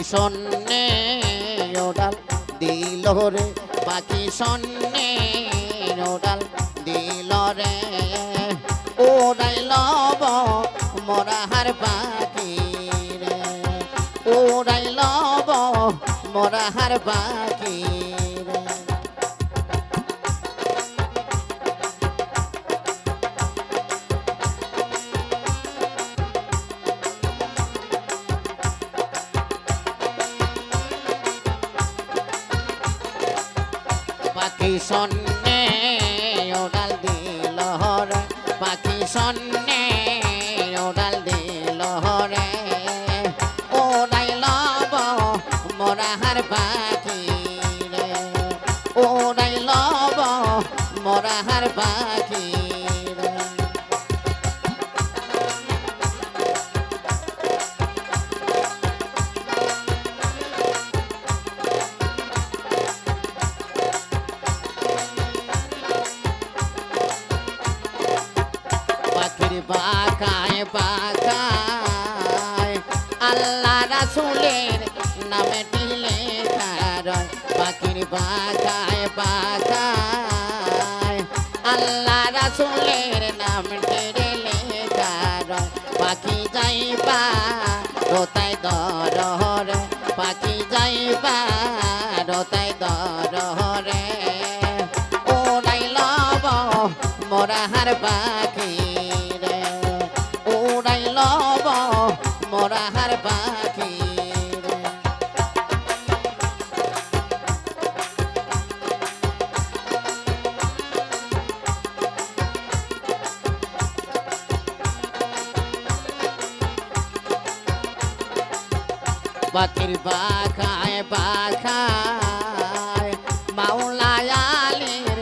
শূন্যে ওডাল দিল রে পাখি শূন্যে ওডাল দিল রে ওড়াইল মোরা হার পাখি রে ওড়াইল মোরা হার পাখি রে পাখি শূন্যে ওডাল দিল রে পাখি শূন্যে ওডাল দিল রে ওড়াইল মোরা হার পাখি রে ওড়াইল মোরা হার পাখি রে পাখির পাখায় পাখায় আল্লাহ রাসূলের নামটি লেখা রয় পাখির পাখায় পাখায় আল্লাহ রাসূলের নামটি লেখা রয় পাখি যাইবা রোতায় দরহরে পাখি যাইবা রোতায় দরহরে ওড়াইল মোরা হার পাখি রে ওড়াইল মোরা হার পাখি রে পাখির পাখায় পাখায় মাওলা আলীর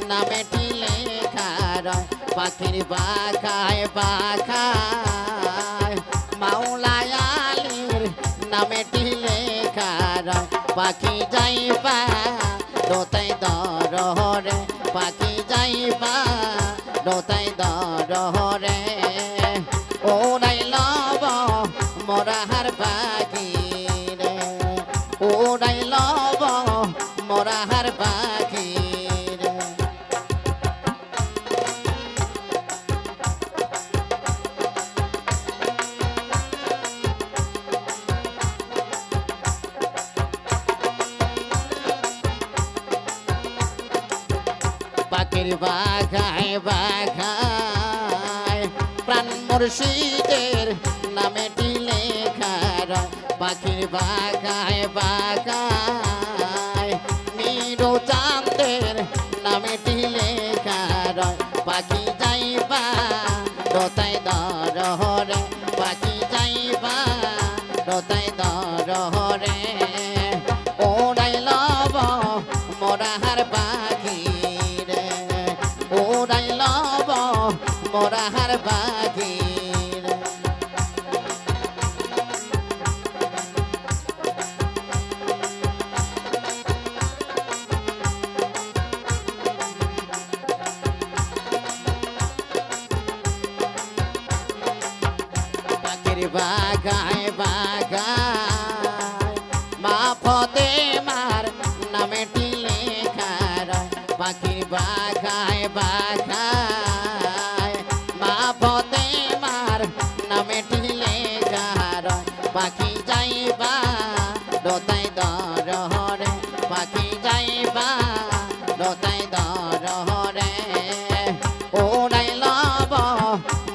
নামেটি লেখা রয় পাখির পাখায় পাখায় মাওলা আলীর নামেটি লেখা রয় পাখি যাইবা দোতায় দরহরে পাখি যাইবা দোতায় দরহরে ওড়াইল মোরা হার পাখি রে ওড়াইল মোরা হার পাখি রে পাখির বাঘায় বাঘায় প্রাণ মুর্শিদের নামেটি লেখা রয় পাখির বাঘায় বাঘায় নিরো চাঁদের নামেটি লেখা রয় পাখি যাইবা রোতায় দরহরে পাখি যাইবা রোতায় দরহরে ওড়াইল মোরা হার পাখি রে ওড়াইল মোরা হার পাখি রে পাখির বাঘায় বাঘায় মা ফতে মার নামেটি লেখা রয় পাখির বাঘায় বাঘায় মা ফতে মার নামেটি লেখা রয় পাখি যাইবা দোতায় দরহরে পাখি যাইবা দোতায় দরহরে ওড়াইল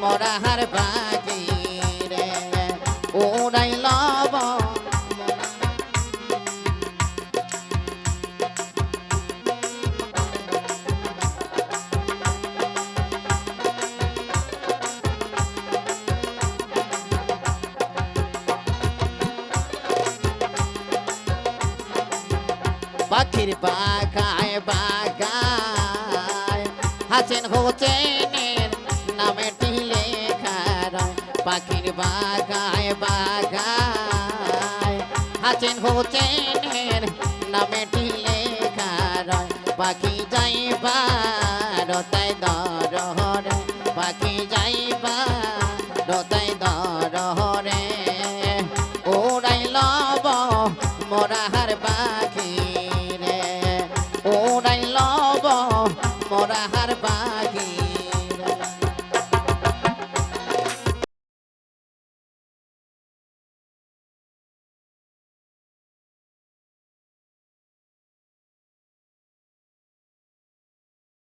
মোরা হার পাখি রে ওড়াইল পাখির পাখায় পাখায় হাসেন হোসেনের নামেটি লেখা রয় পাখির পাখায় পাখায় হাসেন হোসেনের নামেটি লেখা রয় পাখি যাইবা রোতায় দরহরে পাখি যাইবা রোতায় দরহরে ওড়াইল মোরা